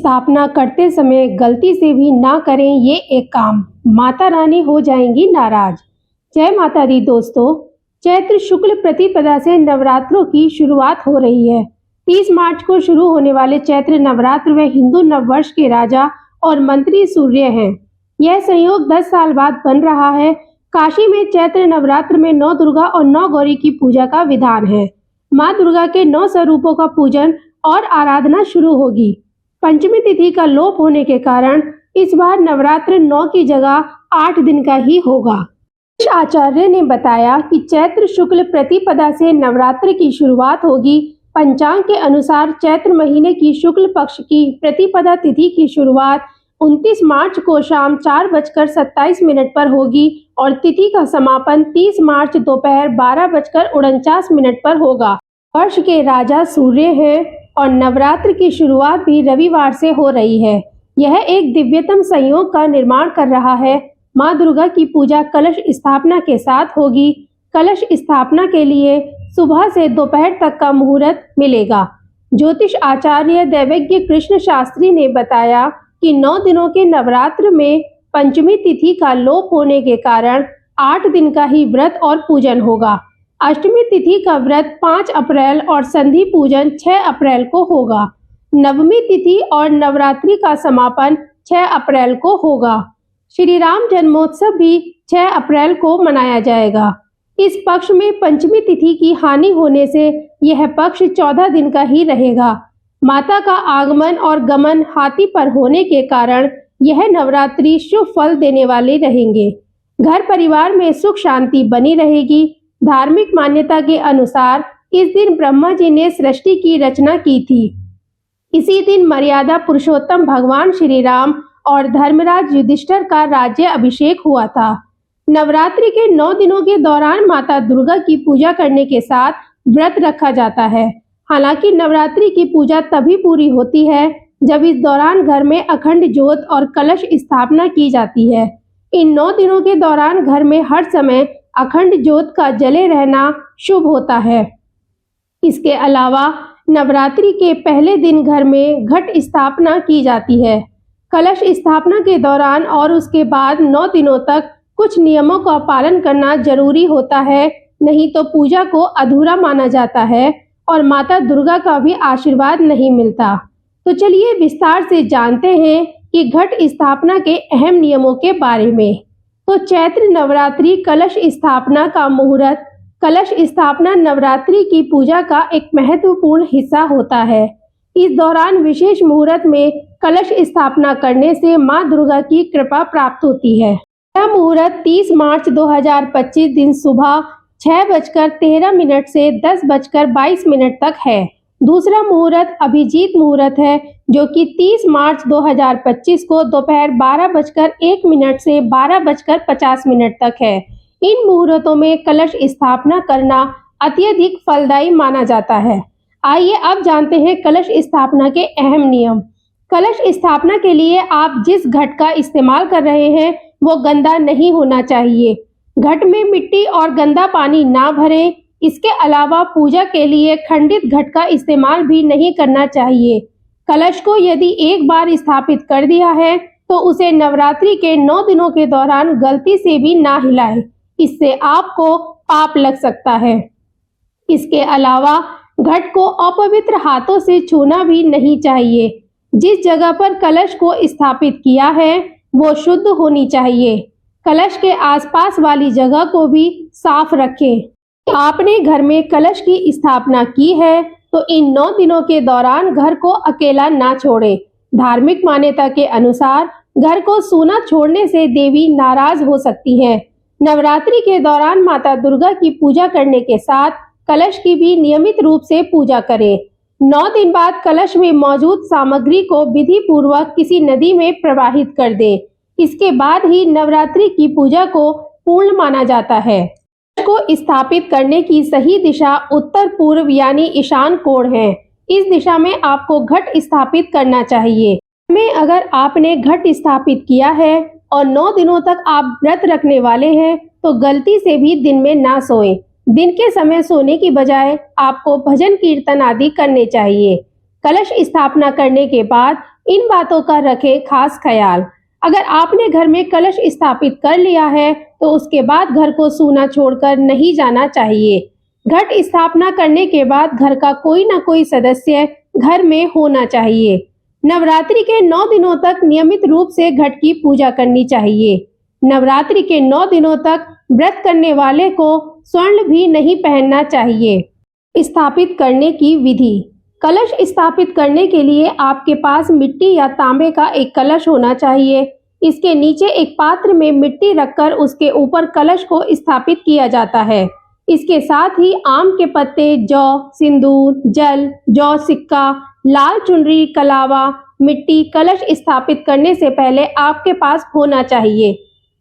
स्थापना करते समय गलती से भी ना करें ये एक काम, माता रानी हो जाएंगी नाराज। जय माता दी दोस्तों, चैत्र शुक्ल प्रतिपदा से नवरात्रों की शुरुआत हो रही है। 30 मार्च को शुरू होने वाले चैत्र नवरात्र में हिंदू नववर्ष के राजा और मंत्री सूर्य हैं। यह संयोग 10 साल बाद बन रहा है। काशी में चैत्र नवरात्र में 9 दुर्गा और 9 गौरी की पूजा का विधान है। माँ दुर्गा के 9 स्वरूपों का पूजन और आराधना शुरू होगी। पंचमी तिथि का लोप होने के कारण इस बार नवरात्र 9 की जगह 8 दिन का ही होगा। आचार्य ने बताया कि चैत्र शुक्ल प्रतिपदा से नवरात्र की शुरुआत होगी। पंचांग के अनुसार चैत्र महीने की शुक्ल पक्ष की प्रतिपदा तिथि की शुरुआत 29 मार्च को शाम 4:27 पर होगी और तिथि का समापन 30 मार्च दोपहर 12:49 पर होगा। वर्ष के राजा सूर्य हैं और नवरात्र की शुरुआत भी रविवार से हो रही है। यह एक दिव्यतम संयोग का निर्माण कर रहा है। माँ दुर्गा की पूजा कलश स्थापना के साथ होगी। कलश स्थापना के लिए सुबह से दोपहर तक का मुहूर्त मिलेगा। ज्योतिष आचार्य दैवज्ञ कृष्ण शास्त्री ने बताया कि 9 दिनों के नवरात्र में पंचमी तिथि का लोप होने के कारण 8 दिन का ही व्रत और पूजन होगा। अष्टमी तिथि का व्रत 5 अप्रैल और संधि पूजन 6 अप्रैल को होगा। नवमी तिथि और नवरात्रि का समापन 6 अप्रैल को होगा। श्री राम जन्मोत्सव भी 6 अप्रैल को मनाया जाएगा। इस पक्ष में पंचमी तिथि की हानि होने से यह पक्ष 14 दिन का ही रहेगा। माता का आगमन और गमन हाथी पर होने के कारण यह नवरात्रि शुभ फल देने वाले रहेंगे। घर परिवार में सुख शांति बनी रहेगी। धार्मिक मान्यता के अनुसार इस दिन ब्रह्मा जी ने सृष्टि की रचना की थी। इसी दिन मर्यादा पुरुषोत्तम भगवान श्री राम और धर्मराज युधिष्ठिर का राज्य अभिषेक हुआ था। नवरात्रि के 9 दिनों के दौरान माता दुर्गा की पूजा करने के साथ व्रत रखा जाता है। हालांकि नवरात्रि की पूजा तभी पूरी होती है जब इस दौरान घर में अखंड ज्योत और कलश स्थापना की जाती है। इन 9 दिनों के दौरान घर में हर समय अखंड ज्योत का जले रहना शुभ होता है। इसके अलावा नवरात्रि के पहले दिन घर में घट स्थापना की जाती है। कलश स्थापना के दौरान और उसके बाद 9 दिनों तक कुछ नियमों का पालन करना जरूरी होता है, नहीं तो पूजा को अधूरा माना जाता है और माता दुर्गा का भी आशीर्वाद नहीं मिलता। तो चलिए विस्तार से जानते हैं कि घट स्थापना के अहम नियमों के बारे में। तो चैत्र नवरात्रि कलश स्थापना का मुहूर्त। कलश स्थापना नवरात्रि की पूजा का एक महत्वपूर्ण हिस्सा होता है। इस दौरान विशेष मुहूर्त में कलश स्थापना करने से मां दुर्गा की कृपा प्राप्त होती है। यह मुहूर्त 30 मार्च 2025 दिन सुबह 6:13 से 10:22 तक है। दूसरा मुहूर्त अभिजीत मुहूर्त है जो कि 30 मार्च 2025 को दोपहर 12:01 से 12:50 तक है। इन मुहूर्तों में कलश स्थापना करना अत्यधिक फलदायी माना जाता है। आइए अब जानते हैं कलश स्थापना के अहम नियम। कलश स्थापना के लिए आप जिस घट का इस्तेमाल कर रहे हैं वो गंदा नहीं होना चाहिए। घट में मिट्टी और गंदा पानी ना भरें। इसके अलावा पूजा के लिए खंडित घट का इस्तेमाल भी नहीं करना चाहिए। कलश को यदि एक बार स्थापित कर दिया है तो उसे नवरात्रि के 9 दिनों के दौरान गलती से भी ना हिलाएं। इससे आपको पाप लग सकता है। इसके अलावा घट को अपवित्र हाथों से छूना भी नहीं चाहिए। जिस जगह पर कलश को स्थापित किया है वो शुद्ध होनी चाहिए। कलश के आसपास वाली जगह को भी साफ रखें। आपने घर में कलश की स्थापना की है तो इन 9 दिनों के दौरान घर को अकेला ना छोड़ें। धार्मिक मान्यता के अनुसार घर को सूना छोड़ने से देवी नाराज हो सकती हैं। नवरात्रि के दौरान माता दुर्गा की पूजा करने के साथ कलश की भी नियमित रूप से पूजा करें। 9 दिन बाद कलश में मौजूद सामग्री को विधि पूर्वक किसी नदी में प्रवाहित कर दें। इसके बाद ही नवरात्रि की पूजा को पूर्ण माना जाता है। को स्थापित करने की सही दिशा उत्तर पूर्व यानी ईशान कोण है। इस दिशा में आपको घट स्थापित करना चाहिए। में अगर आपने घट स्थापित किया है और 9 दिनों तक आप व्रत रखने वाले हैं तो गलती से भी दिन में ना सोएं। दिन के समय सोने की बजाय आपको भजन कीर्तन आदि करने चाहिए। कलश स्थापना करने के बाद इन बातों का रखें खास ख्याल। अगर आपने घर में कलश स्थापित कर लिया है तो उसके बाद घर को सूना छोड़कर नहीं जाना चाहिए। घट स्थापना करने के बाद घर का कोई ना कोई सदस्य घर में होना चाहिए। नवरात्रि के 9 दिनों तक नियमित रूप से घट की पूजा करनी चाहिए। नवरात्रि के 9 दिनों तक व्रत करने वाले को स्वर्ण भी नहीं पहनना चाहिए। स्थापित करने की विधि। कलश स्थापित करने के लिए आपके पास मिट्टी या तांबे का एक कलश होना चाहिए। इसके नीचे एक पात्र में मिट्टी रखकर उसके ऊपर कलश को स्थापित किया जाता है। इसके साथ ही आम के पत्ते, जौ, सिंदूर, जल, जौ सिक्का, लाल चुनरी, कलावा, मिट्टी कलश स्थापित करने से पहले आपके पास होना चाहिए।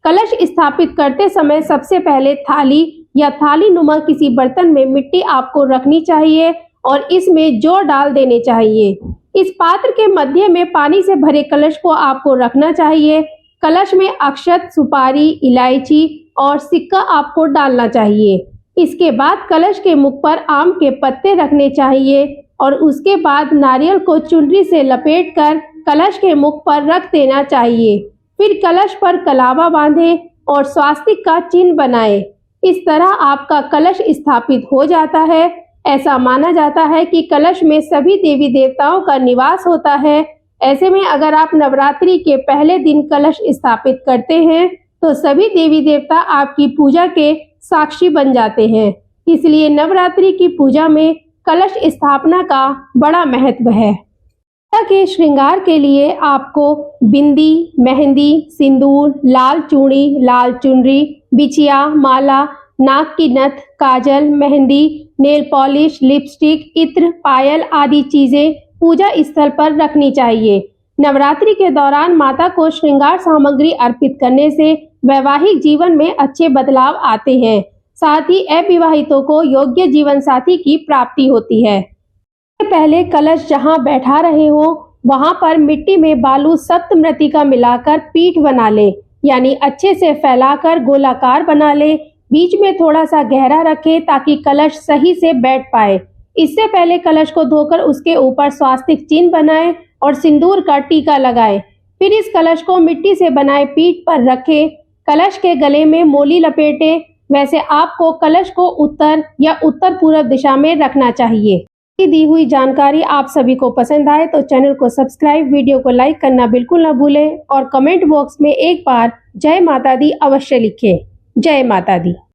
कलश स्थापित करते समय सबसे पहले थाली या थाली नुमा किसी बर्तन में मिट्टी आपको रखनी चाहिए और इसमें जौ डाल देने चाहिए। इस पात्र के मध्य में पानी से भरे कलश को आपको रखना चाहिए। कलश में अक्षत, सुपारी, इलायची और सिक्का आपको डालना चाहिए। इसके बाद कलश के मुख पर आम के पत्ते रखने चाहिए और उसके बाद नारियल को चुनरी से लपेटकर कलश के मुख पर रख देना चाहिए। फिर कलश पर कलावा बांधे और स्वास्तिक का चिन्ह बनाए। इस तरह आपका कलश स्थापित हो जाता है। ऐसा माना जाता है कि कलश में सभी देवी देवताओं का निवास होता है। ऐसे में अगर आप नवरात्रि के पहले दिन कलश स्थापित करते हैं तो सभी देवी देवता आपकी पूजा के साक्षी बन जाते हैं। इसलिए नवरात्रि की पूजा में कलश स्थापना का बड़ा महत्व है। माता के श्रृंगार के लिए आपको बिंदी, मेहंदी, सिंदूर, लाल चूड़ी, लाल चुनरी, बिछिया, माला, नाक की नथ, काजल, मेहंदी, नेल पॉलिश, लिपस्टिक, इत्र, पायल आदि चीजें पूजा स्थल पर रखनी चाहिए। नवरात्रि के दौरान माता को श्रृंगार सामग्री अर्पित करने से वैवाहिक जीवन में अच्छे बदलाव आते हैं। साथ ही अविवाहितों को योग्य जीवन साथी की प्राप्ति होती है। पहले कलश जहां बैठा रहे हो वहां पर मिट्टी में बालू सप्तमृतिका मिलाकर पीठ बना ले, यानी अच्छे से फैलाकर गोलाकार बना ले। बीच में थोड़ा सा गहरा रखें ताकि कलश सही से बैठ पाए। इससे पहले कलश को धोकर उसके ऊपर स्वास्तिक चिन्ह बनाएं और सिंदूर का टीका लगाएं। फिर इस कलश को मिट्टी से बनाए पीठ पर रखें। कलश के गले में मोली लपेटें। वैसे आपको कलश को उत्तर या उत्तर पूर्व दिशा में रखना चाहिए। दी हुई जानकारी आप सभी को पसंद आए तो चैनल को सब्सक्राइब, वीडियो को लाइक करना बिल्कुल न भूलें और कमेंट बॉक्स में एक बार जय माता दी अवश्य लिखें। जय माता दी।